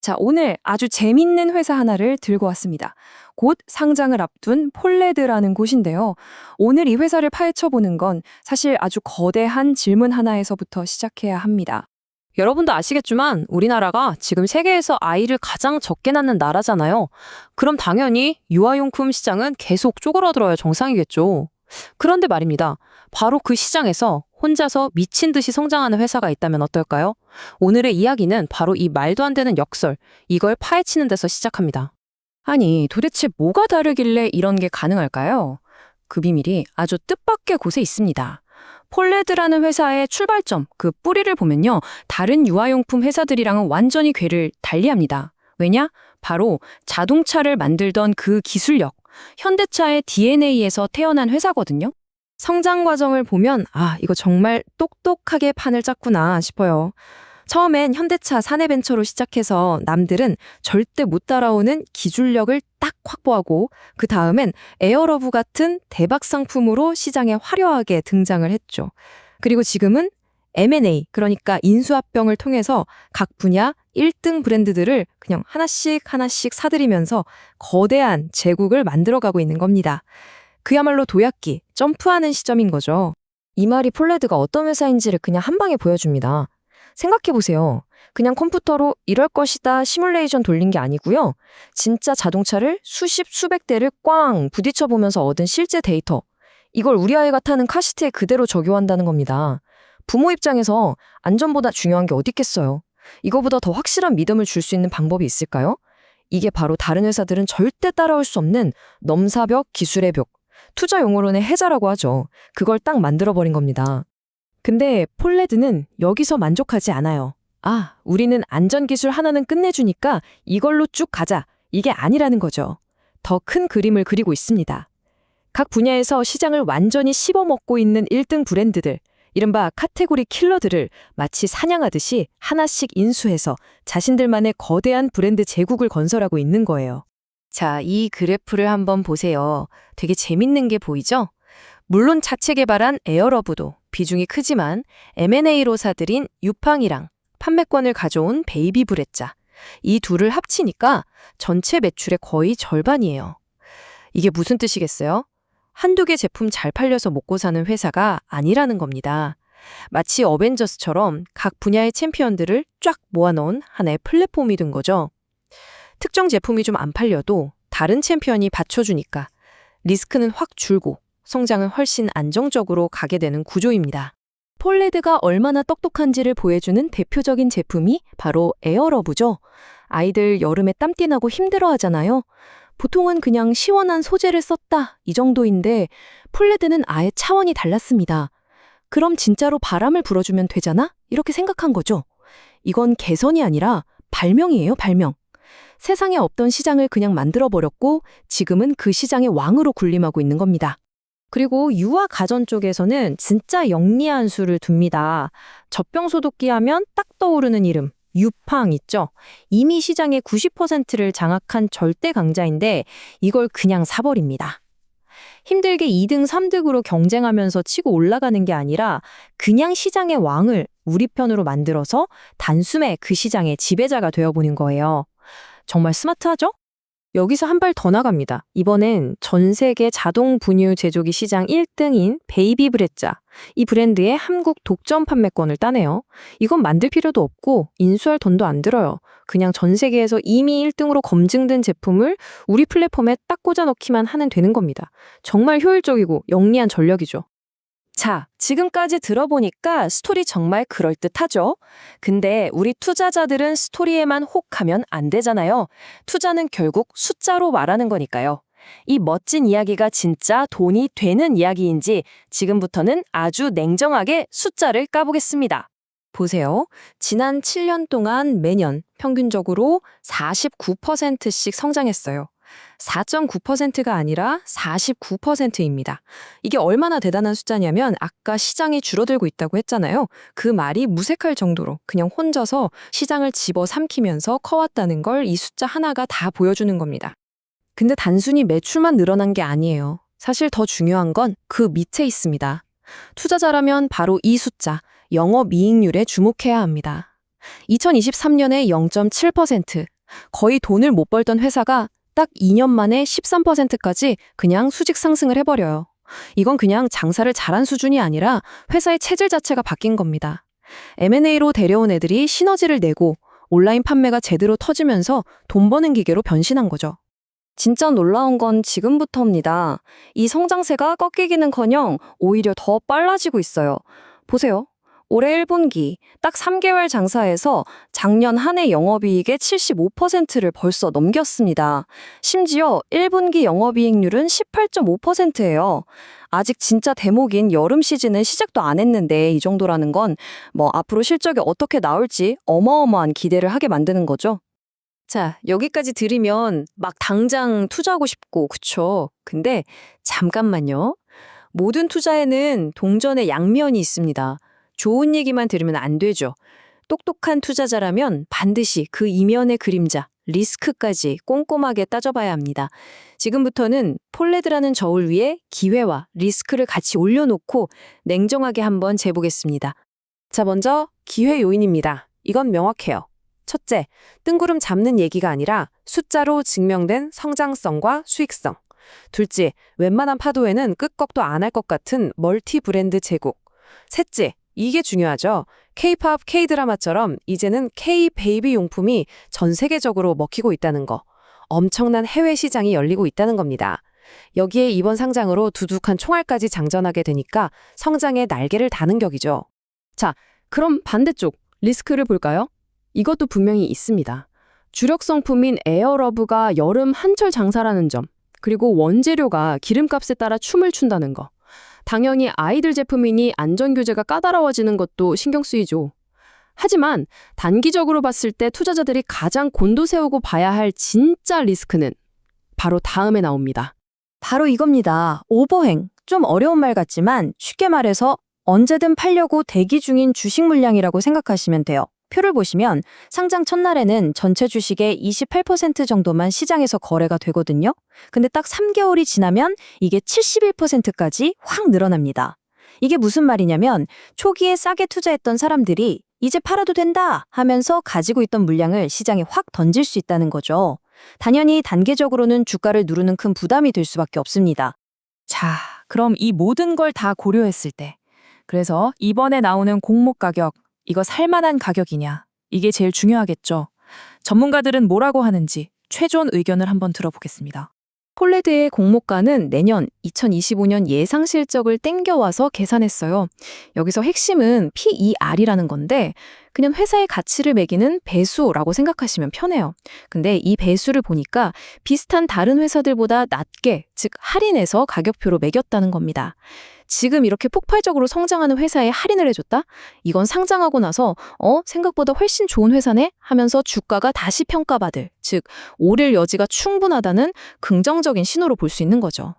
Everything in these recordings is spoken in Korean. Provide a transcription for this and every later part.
자, 오늘 아주 재밌는 회사 하나를 들고 왔습니다. 곧 상장을 앞둔 폴레드라는 곳인데요. 오늘 이 회사를 파헤쳐보는 건 사실 아주 거대한 질문 하나에서부터 시작해야 합니다. 여러분도 아시겠지만 우리나라가 지금 세계에서 아이를 가장 적게 낳는 나라잖아요. 그럼 당연히 유아용품 시장은 계속 쪼그라들어야 정상이겠죠. 그런데 말입니다. 바로 그 시장에서 혼자서 미친 듯이 성장하는 회사가 있다면 어떨까요? 오늘의 이야기는 바로 이 말도 안 되는 역설, 이걸 파헤치는 데서 시작합니다. 아니, 도대체 뭐가 다르길래 이런 게 가능할까요? 그 비밀이 아주 뜻밖의 곳에 있습니다. 폴레드라는 회사의 출발점, 그 뿌리를 보면요. 다른 유아용품 회사들이랑은 완전히 궤를 달리합니다. 왜냐? 바로 자동차를 만들던 그 기술력, 현대차의 DNA에서 태어난 회사거든요. 성장 과정을 보면 이거 정말 똑똑하게 판을 짰구나 싶어요. 처음엔 현대차 사내벤처로 시작해서 남들은 절대 못 따라오는 기술력을 딱 확보하고 그 다음엔 에어러브 같은 대박 상품으로 시장에 화려하게 등장을 했죠. 그리고 지금은 M&A, 그러니까 인수합병을 통해서 각 분야 1등 브랜드들을 그냥 하나씩 하나씩 사들이면서 거대한 제국을 만들어가고 있는 겁니다. 그야말로 도약기, 점프하는 시점인 거죠. 이 말이 폴레드가 어떤 회사인지를 그냥 한 방에 보여줍니다. 생각해보세요. 그냥 컴퓨터로 이럴 것이다 시뮬레이션 돌린 게 아니고요. 진짜 자동차를 수십, 수백 대를 꽝 부딪혀보면서 얻은 실제 데이터. 이걸 우리 아이가 타는 카시트에 그대로 적용한다는 겁니다. 부모 입장에서 안전보다 중요한 게 어디 있겠어요. 이거보다 더 확실한 믿음을 줄 수 있는 방법이 있을까요? 이게 바로 다른 회사들은 절대 따라올 수 없는 넘사벽, 기술의 벽. 투자 용어로는 해자라고 하죠. 그걸 딱 만들어버린 겁니다. 근데 폴레드는 여기서 만족하지 않아요. 우리는 안전기술 하나는 끝내주니까 이걸로 쭉 가자. 이게 아니라는 거죠. 더 큰 그림을 그리고 있습니다. 각 분야에서 시장을 완전히 씹어먹고 있는 1등 브랜드들, 이른바 카테고리 킬러들을 마치 사냥하듯이 하나씩 인수해서 자신들만의 거대한 브랜드 제국을 건설하고 있는 거예요. 자, 이 그래프를 한번 보세요. 되게 재밌는 게 보이죠? 물론 자체 개발한 에어러브도 비중이 크지만 M&A로 사들인 유팡이랑 판매권을 가져온 베이비브레자, 이 둘을 합치니까 전체 매출의 거의 절반이에요. 이게 무슨 뜻이겠어요? 한두 개 제품 잘 팔려서 먹고 사는 회사가 아니라는 겁니다. 마치 어벤져스처럼 각 분야의 챔피언들을 쫙 모아놓은 하나의 플랫폼이 된 거죠. 특정 제품이 좀 안 팔려도 다른 챔피언이 받쳐주니까 리스크는 확 줄고 성장은 훨씬 안정적으로 가게 되는 구조입니다. 폴레드가 얼마나 똑똑한지를 보여주는 대표적인 제품이 바로 에어러브죠. 아이들 여름에 땀띠 나고 힘들어하잖아요. 보통은 그냥 시원한 소재를 썼다 이 정도인데 폴레드는 아예 차원이 달랐습니다. 그럼 진짜로 바람을 불어주면 되잖아? 이렇게 생각한 거죠. 이건 개선이 아니라 발명이에요, 발명. 세상에 없던 시장을 그냥 만들어버렸고 지금은 그 시장의 왕으로 군림하고 있는 겁니다. 그리고 유아 가전 쪽에서는 진짜 영리한 수를 둡니다. 젖병 소독기 하면 딱 떠오르는 이름, 유팡 있죠? 이미 시장의 90%를 장악한 절대 강자인데 이걸 그냥 사버립니다. 힘들게 2등, 3등으로 경쟁하면서 치고 올라가는 게 아니라 그냥 시장의 왕을 우리 편으로 만들어서 단숨에 그 시장의 지배자가 되어보는 거예요. 정말 스마트하죠? 여기서 한 발 더 나갑니다. 이번엔 전 세계 자동 분유 제조기 시장 1등인 베이비브레자, 이 브랜드의 한국 독점 판매권을 따네요. 이건 만들 필요도 없고 인수할 돈도 안 들어요. 그냥 전 세계에서 이미 1등으로 검증된 제품을 우리 플랫폼에 딱 꽂아 넣기만 하면 되는 겁니다. 정말 효율적이고 영리한 전략이죠. 자, 지금까지 들어보니까 스토리 정말 그럴듯하죠? 근데 우리 투자자들은 스토리에만 혹하면 안 되잖아요. 투자는 결국 숫자로 말하는 거니까요. 이 멋진 이야기가 진짜 돈이 되는 이야기인지 지금부터는 아주 냉정하게 숫자를 까보겠습니다. 보세요. 지난 7년 동안 매년 평균적으로 49%씩 성장했어요. 4.9%가 아니라 49%입니다. 이게 얼마나 대단한 숫자냐면 아까 시장이 줄어들고 있다고 했잖아요. 그 말이 무색할 정도로 그냥 혼자서 시장을 집어삼키면서 커왔다는 걸 이 숫자 하나가 다 보여주는 겁니다. 근데 단순히 매출만 늘어난 게 아니에요. 사실 더 중요한 건 그 밑에 있습니다. 투자자라면 바로 이 숫자, 영업이익률에 주목해야 합니다. 2023년에 0.7%, 거의 돈을 못 벌던 회사가 딱 2년 만에 13%까지 그냥 수직 상승을 해버려요. 이건 그냥 장사를 잘한 수준이 아니라 회사의 체질 자체가 바뀐 겁니다. M&A로 데려온 애들이 시너지를 내고 온라인 판매가 제대로 터지면서 돈 버는 기계로 변신한 거죠. 진짜 놀라운 건 지금부터입니다. 이 성장세가 꺾이기는커녕 오히려 더 빨라지고 있어요. 보세요. 올해 1분기 딱 3개월 장사에서 작년 한 해 영업이익의 75%를 벌써 넘겼습니다. 심지어 1분기 영업이익률은 18.5%예요. 아직 진짜 대목인 여름 시즌은 시작도 안 했는데 이 정도라는 건 앞으로 실적이 어떻게 나올지 어마어마한 기대를 하게 만드는 거죠. 자, 여기까지 들으면 막 당장 투자하고 싶고, 그쵸? 근데 잠깐만요. 모든 투자에는 동전의 양면이 있습니다. 좋은 얘기만 들으면 안 되죠. 똑똑한 투자자라면 반드시 그 이면의 그림자, 리스크까지 꼼꼼하게 따져봐야 합니다. 지금부터는 폴레드라는 저울 위에 기회와 리스크를 같이 올려놓고 냉정하게 한번 재보겠습니다. 자, 먼저 기회 요인입니다. 이건 명확해요. 첫째, 뜬구름 잡는 얘기가 아니라 숫자로 증명된 성장성과 수익성. 둘째, 웬만한 파도에는 끄떡도 안 할 것 같은 멀티 브랜드 제국. 셋째, 이게 중요하죠. K-팝, K-드라마처럼 이제는 K-베이비 용품이 전 세계적으로 먹히고 있다는 거. 엄청난 해외 시장이 열리고 있다는 겁니다. 여기에 이번 상장으로 두둑한 총알까지 장전하게 되니까 성장의 날개를 다는 격이죠. 자, 그럼 반대쪽 리스크를 볼까요? 이것도 분명히 있습니다. 주력 성품인 에어러브가 여름 한철 장사라는 점, 그리고 원재료가 기름값에 따라 춤을 춘다는 거. 당연히 아이들 제품이니 안전규제가 까다로워지는 것도 신경 쓰이죠. 하지만 단기적으로 봤을 때 투자자들이 가장 곤두세우고 봐야 할 진짜 리스크는 바로 다음에 나옵니다. 바로 이겁니다. 오버행. 좀 어려운 말 같지만 쉽게 말해서 언제든 팔려고 대기 중인 주식 물량이라고 생각하시면 돼요. 표를 보시면 상장 첫날에는 전체 주식의 28% 정도만 시장에서 거래가 되거든요. 근데 딱 3개월이 지나면 이게 71%까지 확 늘어납니다. 이게 무슨 말이냐면 초기에 싸게 투자했던 사람들이 이제 팔아도 된다 하면서 가지고 있던 물량을 시장에 확 던질 수 있다는 거죠. 당연히 단계적으로는 주가를 누르는 큰 부담이 될 수밖에 없습니다. 자, 그럼 이 모든 걸 다 고려했을 때, 그래서 이번에 나오는 공모 가격, 이거 살만한 가격이냐? 이게 제일 중요하겠죠. 전문가들은 뭐라고 하는지 최종 의견을 한번 들어보겠습니다. 폴레드의 공모가는 내년 2025년 예상 실적을 땡겨와서 계산했어요. 여기서 핵심은 PER이라는 건데 그냥 회사의 가치를 매기는 배수라고 생각하시면 편해요. 근데 이 배수를 보니까 비슷한 다른 회사들보다 낮게, 즉 할인해서 가격표로 매겼다는 겁니다. 지금 이렇게 폭발적으로 성장하는 회사에 할인을 해줬다? 이건 상장하고 나서 생각보다 훨씬 좋은 회사네? 하면서 주가가 다시 평가받을, 즉 오를 여지가 충분하다는 긍정적인 신호로 볼 수 있는 거죠.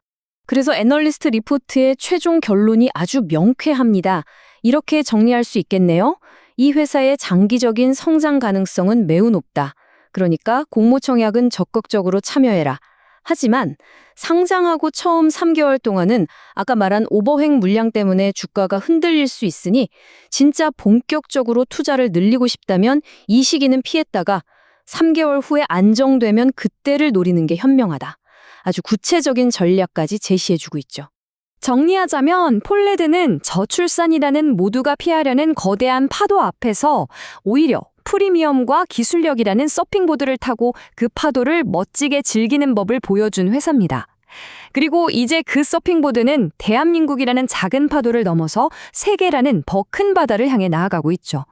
그래서 애널리스트 리포트의 최종 결론이 아주 명쾌합니다. 이렇게 정리할 수 있겠네요. 이 회사의 장기적인 성장 가능성은 매우 높다. 그러니까 공모청약은 적극적으로 참여해라. 하지만 상장하고 처음 3개월 동안은 아까 말한 오버행 물량 때문에 주가가 흔들릴 수 있으니 진짜 본격적으로 투자를 늘리고 싶다면 이 시기는 피했다가 3개월 후에 안정되면 그때를 노리는 게 현명하다. 아주 구체적인 전략까지 제시해주고 있죠. 정리하자면 폴레드는 저출산이라는 모두가 피하려는 거대한 파도 앞에서 오히려 프리미엄과 기술력이라는 서핑보드를 타고 그 파도를 멋지게 즐기는 법을 보여준 회사입니다. 그리고 이제 그 서핑보드는 대한민국이라는 작은 파도를 넘어서 세계라는 더 큰 바다를 향해 나아가고 있죠.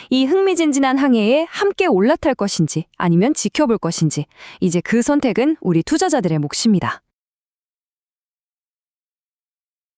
이 흥미진진한 항해에 함께 올라탈 것인지 아니면 지켜볼 것인지 이제 그 선택은 우리 투자자들의 몫입니다.